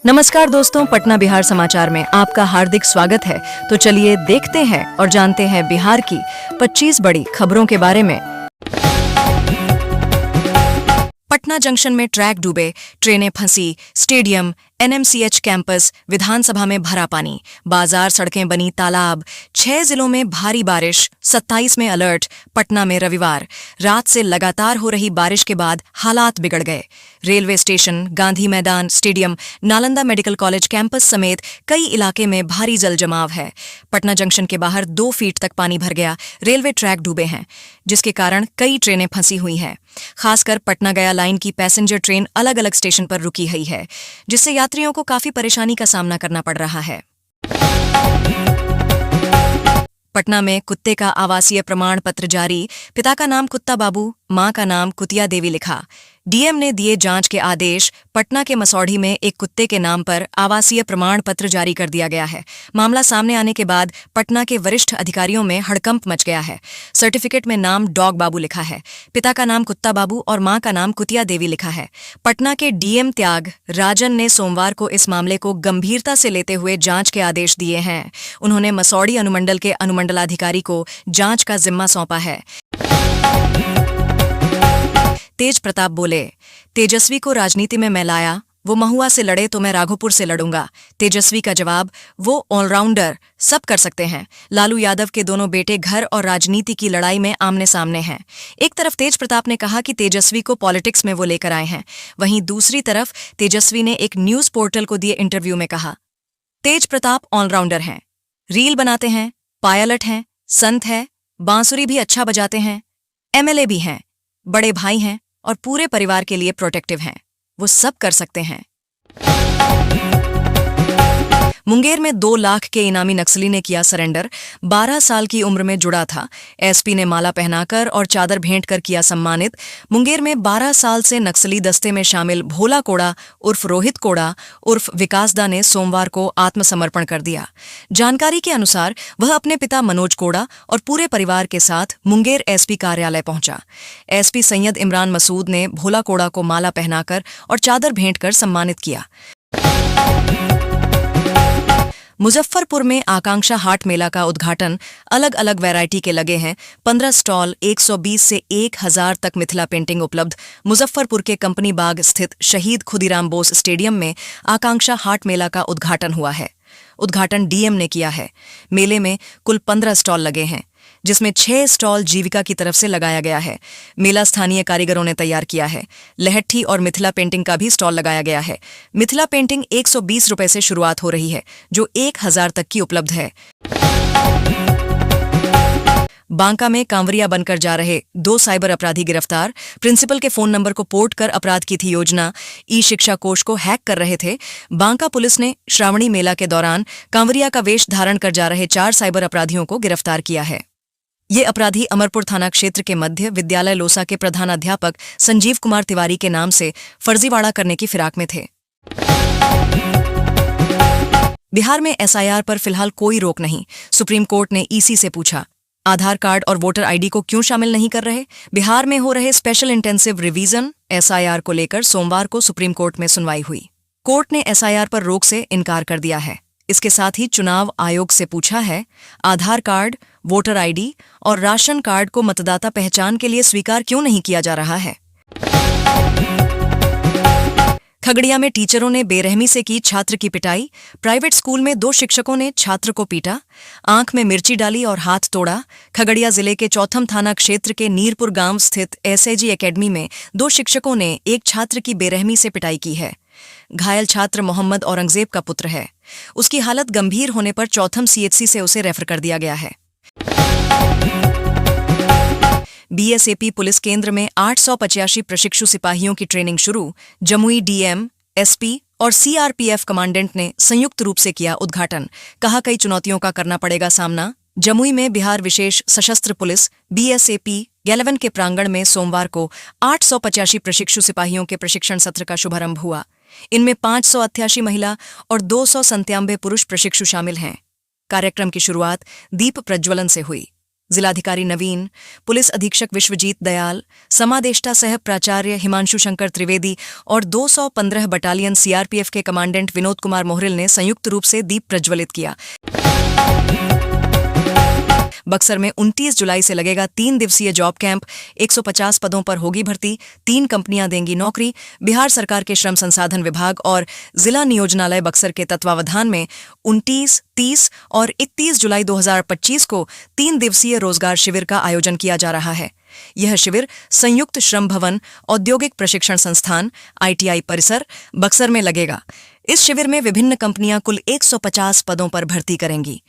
नमस्कार दोस्तों, पटना बिहार समाचार में आपका हार्दिक स्वागत है। तो चलिए देखते हैं और जानते हैं बिहार की 25 बड़ी खबरों के बारे में। पटना जंक्शन में ट्रैक डूबे, ट्रेनें फंसी, स्टेडियम, एनएमसीएच कैंपस, विधानसभा में भरा पानी, बाजार सड़कें बनी तालाब, 6 जिलों में भारी बारिश, 27 में अलर्ट। पटना में रविवार रात से लगातार हो रही बारिश के बाद हालात बिगड़ गए। रेलवे स्टेशन, गांधी मैदान, stadium, Nalanda medical college campus समेत कई इलाके में भारी जल जमाव है। पटना जंक्शन के बाहर 2 फीट तक पानी भर गया, रेलवे ट्रैक डूबे हैं, जिसके कारण कई ट्रेनें फंसी हुई हैं। खासकर पटना गया लाइन की पैसेंजर ट्रेन अलग अलग स्टेशन पर रुकी हुई है, जिससे यात्रियों को काफी परेशानी का सामना करना पड़ रहा है। पटना में कुत्ते का आवासीय प्रमाण पत्र जारी, पिता का नाम कुत्ता बाबू, मां का नाम कुतिया देवी लिखा। डीएम ने दिए जांच के आदेश। पटना के मसौढ़ी में एक कुत्ते के नाम पर आवासीय प्रमाण पत्र जारी कर दिया गया है। मामला सामने आने के बाद पटना के वरिष्ठ अधिकारियों में हड़कंप मच गया है। सर्टिफिकेट में नाम डॉग बाबू लिखा है, पिता का नाम कुत्ता बाबू और मां का नाम कुतिया देवी लिखा है। पटना के डीएम त्याग राजन ने सोमवार को इस मामले को गंभीरता से लेते हुए जांच के आदेश दिए हैं। उन्होंने मसौढ़ी अनुमंडल के अनुमंडलाधिकारी को जांच का जिम्मा सौंपा है। तेज प्रताप बोले, तेजस्वी को राजनीति में मैं लाया, वो महुआ से लड़े तो मैं राघोपुर से लड़ूंगा। तेजस्वी का जवाब, वो ऑलराउंडर, सब कर सकते हैं। लालू यादव के दोनों बेटे घर और राजनीति की लड़ाई में आमने सामने हैं। एक तरफ तेज प्रताप ने कहा कि तेजस्वी को पॉलिटिक्स में वो लेकर आए हैं, वहीं दूसरी तरफ तेजस्वी ने एक न्यूज पोर्टल को दिए इंटरव्यू में कहा, तेज प्रताप ऑलराउंडर हैं, रील बनाते हैं, पायलट हैं, संत है, बांसुरी भी अच्छा बजाते हैं, एमएलए भी हैं, बड़े भाई हैं और पूरे परिवार के लिए प्रोटेक्टिव हैं, वो सब कर सकते हैं। मुंगेर में 2 लाख के इनामी नक्सली ने किया सरेंडर। 12 साल की उम्र में जुड़ा था। एसपी ने माला पहनाकर और चादर भेंट कर किया सम्मानित। मुंगेर में 12 साल से नक्सली दस्ते में शामिल भोला कोड़ा उर्फ रोहित कोड़ा उर्फ विकासदा ने सोमवार को आत्मसमर्पण कर दिया। जानकारी के अनुसार वह अपने पिता मनोज कोड़ा और पूरे परिवार के साथ मुंगेर एसपी कार्यालय पहुंचा। एसपी सैयद इमरान मसूद ने भोला कोड़ा को माला पहनाकर और चादर भेंट कर सम्मानित किया। मुजफ्फरपुर में आकांक्षा हाट मेला का उद्घाटन। अलग अलग वैरायटी के लगे हैं 15 स्टॉल, 120 से 1000 तक मिथिला पेंटिंग उपलब्ध। मुजफ्फरपुर के कंपनी बाग स्थित शहीद खुदीराम बोस स्टेडियम में आकांक्षा हाट मेला का उद्घाटन हुआ है। उद्घाटन डीएम ने किया है। मेले में कुल 15 स्टॉल लगे हैं, जिसमें 6 स्टॉल जीविका की तरफ से लगाया गया है। मेला स्थानीय कारीगरों ने तैयार किया है। लहट्ठी और मिथिला पेंटिंग का भी स्टॉल लगाया गया है। मिथिला पेंटिंग 120 रुपए से शुरुआत हो रही है, जो 1000 तक की उपलब्ध है। बांका में कांवरिया बनकर जा रहे 2 साइबर अपराधी गिरफ्तार। प्रिंसिपल के फोन नंबर को पोर्ट कर अपराध की थी योजना। ई शिक्षा कोष को हैक कर रहे थे। बांका पुलिस ने श्रावणी मेला के दौरान कांवरिया का वेश धारण कर जा रहे 4 साइबर अपराधियों को गिरफ्तार किया है। ये अपराधी अमरपुर थाना क्षेत्र के मध्य विद्यालय लोसा के प्रधानाध्यापक संजीव कुमार तिवारी के नाम से फर्जीवाड़ा करने की फिराक में थे। बिहार में एसआईआर पर फिलहाल कोई रोक नहीं। सुप्रीम कोर्ट ने ईसी से पूछा, आधार कार्ड और वोटर आईडी को क्यों शामिल नहीं कर रहे। बिहार में हो रहे स्पेशल इंटेंसिव रिवीजन एसआईआर को लेकर सोमवार को सुप्रीम कोर्ट में सुनवाई हुई। कोर्ट ने एसआईआर पर रोक से इनकार कर दिया है। इसके साथ ही चुनाव आयोग से पूछा है, आधार कार्ड, वोटर आईडी और राशन कार्ड को मतदाता पहचान के लिए स्वीकार क्यों नहीं किया जा रहा है। खगड़िया में टीचरों ने बेरहमी से की छात्र की पिटाई। प्राइवेट स्कूल में 2 शिक्षकों ने छात्र को पीटा, आंख में मिर्ची डाली और हाथ तोड़ा। खगड़िया जिले के चौथम थाना क्षेत्र के नीरपुर गांव स्थित एसएजी एकेडमी में 2 शिक्षकों ने एक छात्र की बेरहमी से पिटाई की है। घायल छात्र मोहम्मद औरंगजेब का पुत्र है। उसकी हालत गंभीर होने पर चौथम सीएचसी से उसे रेफर कर दिया गया है। बीएसएपी पुलिस केंद्र में 885 प्रशिक्षु सिपाहियों की ट्रेनिंग शुरू। जमुई डीएम, एसपी और सीआरपीएफ कमांडेंट ने संयुक्त रूप से किया उद्घाटन। कहा, कई चुनौतियों का करना पड़ेगा सामना। जमुई में बिहार विशेष सशस्त्र पुलिस बीएसएपी 11 के प्रांगण में सोमवार को 885 प्रशिक्षु सिपाहियों के प्रशिक्षण सत्र का शुभारंभ हुआ। इनमें 588 महिला और 297 पुरुष प्रशिक्षु शामिल हैं। कार्यक्रम की शुरुआत दीप प्रज्वलन से हुई। जिलाधिकारी नवीन, पुलिस अधीक्षक विश्वजीत दयाल, समादेष्टा सह प्राचार्य हिमांशु शंकर त्रिवेदी और 215 बटालियन सीआरपीएफ के कमांडेंट विनोद कुमार मोहरिल ने संयुक्त रूप से दीप प्रज्वलित किया। बक्सर में 29 जुलाई से लगेगा 3 दिवसीय जॉब कैंप। 150 पदों पर होगी भर्ती। 3 कंपनियां देंगी नौकरी। बिहार सरकार के श्रम संसाधन विभाग और जिला नियोजनालय बक्सर के तत्वावधान में 29, 30 और 31 जुलाई 2025 को 3 दिवसीय रोजगार शिविर का आयोजन किया जा रहा है। यह शिविर संयुक्त श्रम भवन, औद्योगिक प्रशिक्षण संस्थान ITI परिसर बक्सर में लगेगा। इस शिविर में विभिन्न कंपनियां कुल 150 पदों पर भर्ती करेंगी।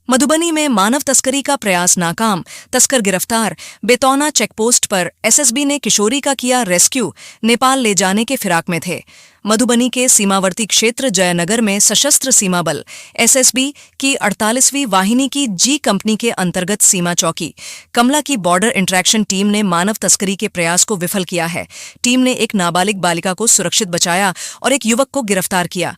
मधुबनी में मानव तस्करी का प्रयास नाकाम, तस्कर गिरफ्तार। बेतौना चेकपोस्ट पर SSB ने किशोरी का किया रेस्क्यू, नेपाल ले जाने के फिराक में थे। मधुबनी के सीमावर्ती क्षेत्र जयनगर में सशस्त्र सीमा बल SSB की 48वीं वाहिनी की G कंपनी के अंतर्गत सीमा चौकी कमला की बॉर्डर इंटरैक्शन टीम ने मानव तस्करी के प्रयास को विफल किया है। टीम ने एक नाबालिग बालिका को सुरक्षित बचाया और एक युवक को गिरफ्तार किया।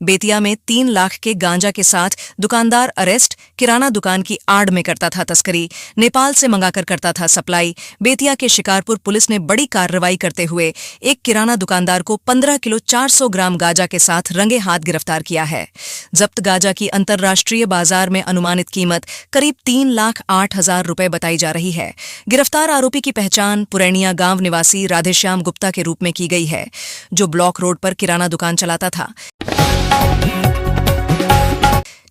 बेतिया में 3 लाख के गांजा के साथ दुकानदार अरेस्ट। किराना दुकान की आड़ में करता था तस्करी, नेपाल से मंगाकर करता था सप्लाई। बेतिया के शिकारपुर पुलिस ने बड़ी कार्रवाई करते हुए एक किराना दुकानदार को 15 किलो 400 ग्राम गांजा के साथ रंगे हाथ गिरफ्तार किया है। जब्त गांजा की अंतर्राष्ट्रीय बाजार में अनुमानित कीमत करीब 3,08,000 रुपए बताई जा रही है। गिरफ्तार आरोपी की पहचान पुरैनिया गांव निवासी राधेश्याम गुप्ता के रूप में की गई है, जो ब्लॉक रोड पर किराना दुकान चलाता था।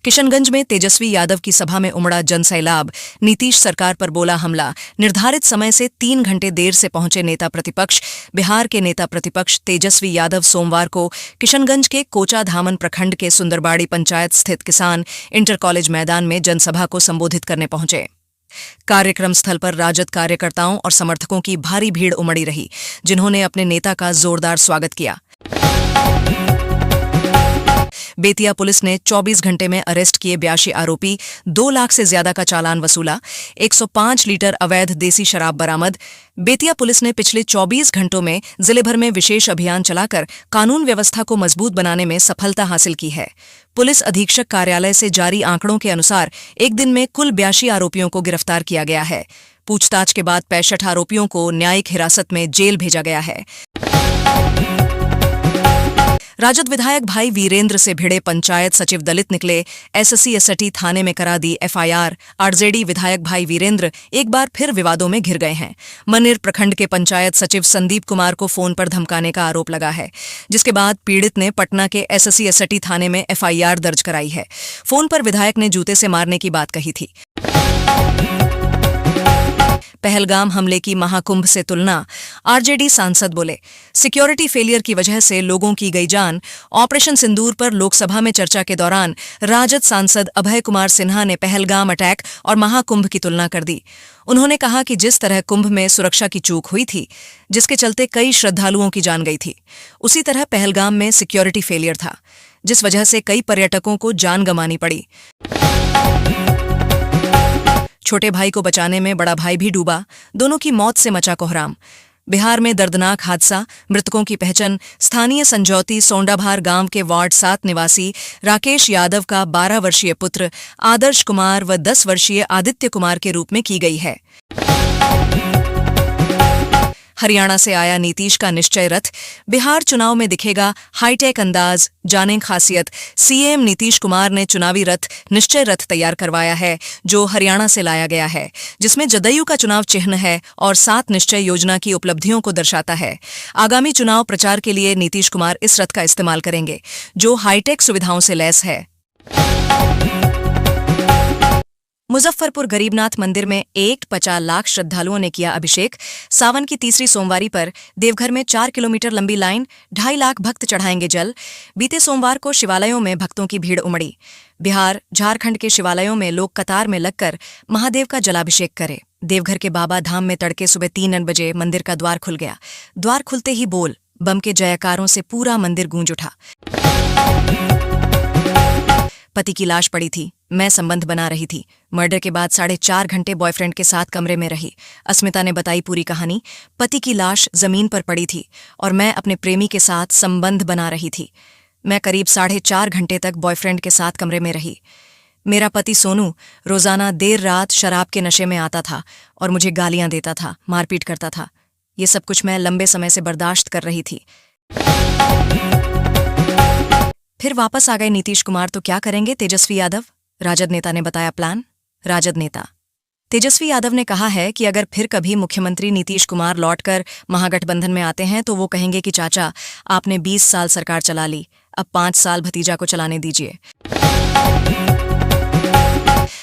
किशनगंज में तेजस्वी यादव की सभा में उमड़ा जनसैलाब। नीतीश सरकार पर बोला हमला। निर्धारित समय से 3 घंटे देर से पहुंचे नेता प्रतिपक्ष। बिहार के नेता प्रतिपक्ष तेजस्वी यादव सोमवार को किशनगंज के कोचा धामन प्रखंड के सुंदरबाड़ी पंचायत स्थित किसान इंटर कॉलेज मैदान में जनसभा को संबोधित करने पहुंचे। कार्यक्रम स्थल पर राजद कार्यकर्ताओं और समर्थकों की भारी भीड़ उमड़ी रही, जिन्होंने अपने नेता का जोरदार स्वागत किया। बेतिया पुलिस ने 24 घंटे में अरेस्ट किए 82 आरोपी। 2 लाख से ज्यादा का चालान वसूला। 105 लीटर अवैध देसी शराब बरामद। बेतिया पुलिस ने पिछले 24 घंटों में जिले भर में विशेष अभियान चलाकर कानून व्यवस्था को मजबूत बनाने में सफलता हासिल की है। पुलिस अधीक्षक कार्यालय से जारी आंकड़ों के अनुसार एक दिन में कुल 82 आरोपियों को गिरफ्तार किया गया है। पूछताछ के बाद 65 आरोपियों को न्यायिक हिरासत में जेल भेजा गया है। राजद विधायक भाई वीरेंद्र से भिड़े पंचायत सचिव दलित निकले। SSC ST थाने में करा दी FIR। RJD विधायक भाई वीरेंद्र एक बार फिर विवादों में घिर गए हैं। मनेर प्रखंड के पंचायत सचिव संदीप कुमार को फोन पर धमकाने का आरोप लगा है, जिसके बाद पीड़ित ने पटना के SSC ST थाने में FIR दर्ज कराई है। फोन पर विधायक ने जूते से मारने की बात कही थी। पहलगाम हमले की महाकुंभ से तुलना। RJD सांसद बोले, सिक्योरिटी फेलियर की वजह से लोगों की गई जान। ऑपरेशन सिंदूर पर लोकसभा में चर्चा के दौरान राजद सांसद अभय कुमार सिन्हा ने पहलगाम अटैक और महाकुंभ की तुलना कर दी। उन्होंने कहा कि जिस तरह कुंभ में सुरक्षा की चूक हुई थी, जिसके चलते कई श्रद्धालुओं की जान गई थी, उसी तरह पहलगाम में सिक्योरिटी फेलियर था, जिस वजह से कई पर्यटकों को जान गंवानी पड़ी। छोटे भाई को बचाने में बड़ा भाई भी डूबा। दोनों की मौत से मचा कोहराम। बिहार में दर्दनाक हादसा। मृतकों की पहचान स्थानीय संजौती सोंडाभार गांव के वार्ड 7 निवासी राकेश यादव का 12 वर्षीय पुत्र आदर्श कुमार व 10 वर्षीय आदित्य कुमार के रूप में की गई है। हरियाणा से आया नीतीश का निश्चय रथ। बिहार चुनाव में दिखेगा हाईटेक अंदाज, जानें खासियत। CM नीतीश कुमार ने चुनावी रथ निश्चय रथ तैयार करवाया है, जो हरियाणा से लाया गया है, जिसमें जदयू का चुनाव चिन्ह है और 7 निश्चय योजना की उपलब्धियों को दर्शाता है। आगामी चुनाव प्रचार के लिए नीतीश कुमार इस रथ का इस्तेमाल करेंगे, जो हाईटेक सुविधाओं से लैस है। मुजफ्फरपुर गरीबनाथ मंदिर में 1.50 लाख श्रद्धालुओं ने किया अभिषेक। सावन की तीसरी सोमवारी पर देवघर में 4 किलोमीटर लंबी लाइन, 2.5 लाख भक्त चढ़ाएंगे जल। बीते सोमवार को शिवालयों में भक्तों की भीड़ उमड़ी। बिहार, झारखंड के शिवालयों में लोग कतार में लगकर महादेव का जलाभिषेक करे। देवघर के बाबा धाम में तड़के सुबह 3 बजे मंदिर का द्वार खुल गया। द्वार खुलते ही बोल बम के जयकारों से पूरा मंदिर गूंज उठा। पति की लाश पड़ी थी। मैं संबंध बना रही थी। मर्डर के बाद 4.5 घंटे बॉयफ्रेंड के साथ कमरे में रही। अस्मिता ने बताई पूरी कहानी। पति की लाश जमीन पर पड़ी थी और मैं अपने प्रेमी के साथ संबंध बना रही थी। मैं करीब 4.5 घंटे तक बॉयफ्रेंड के साथ कमरे में रही। मेरा पति सोनू रोजाना देर रात शराब के नशे में आता था और मुझे गालियां देता था, मारपीट करता था। ये सब कुछ मैं लंबे समय से बर्दाश्त कर रही थी। फिर वापस आ गए नीतीश कुमार तो क्या करेंगे तेजस्वी यादव? राजद नेता ने बताया प्लान। राजद नेता तेजस्वी यादव ने कहा है कि अगर फिर कभी मुख्यमंत्री नीतीश कुमार लौटकर महागठबंधन में आते हैं तो वो कहेंगे कि चाचा, आपने 20 साल सरकार चला ली, अब 5 साल भतीजा को चलाने दीजिए।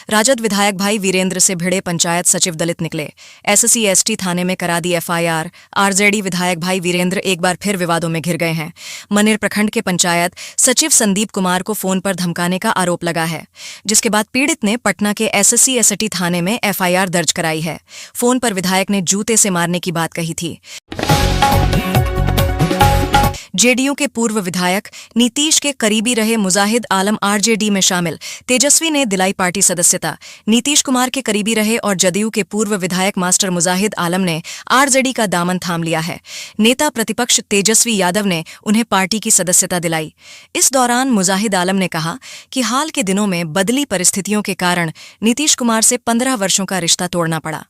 राजद विधायक भाई वीरेंद्र से भिड़े पंचायत सचिव दलित निकले। एससी एसटी थाने में करा दी एफआईआर। आरजेडी विधायक भाई वीरेंद्र एक बार फिर विवादों में घिर गए हैं। मनेर प्रखंड के पंचायत सचिव संदीप कुमार को फोन पर धमकाने का आरोप लगा है, जिसके बाद पीड़ित ने पटना के एससी एसटी थाने में एफआईआर दर्ज कराई है। फोन पर विधायक ने जूते से मारने की बात कही थी। जेडीयू के पूर्व विधायक नीतीश के करीबी रहे मुजाहिद आलम आरजेडी में शामिल। तेजस्वी ने दिलाई पार्टी सदस्यता। नीतीश कुमार के करीबी रहे और जदयू के पूर्व विधायक मास्टर मुजाहिद आलम ने आरजेडी का दामन थाम लिया है। नेता प्रतिपक्ष तेजस्वी यादव ने उन्हें पार्टी की सदस्यता दिलाई। इस दौरान मुजाहिद आलम ने कहा कि हाल के दिनों में बदली परिस्थितियों के कारण नीतीश कुमार से 15 वर्षों का रिश्ता तोड़ना पड़ा।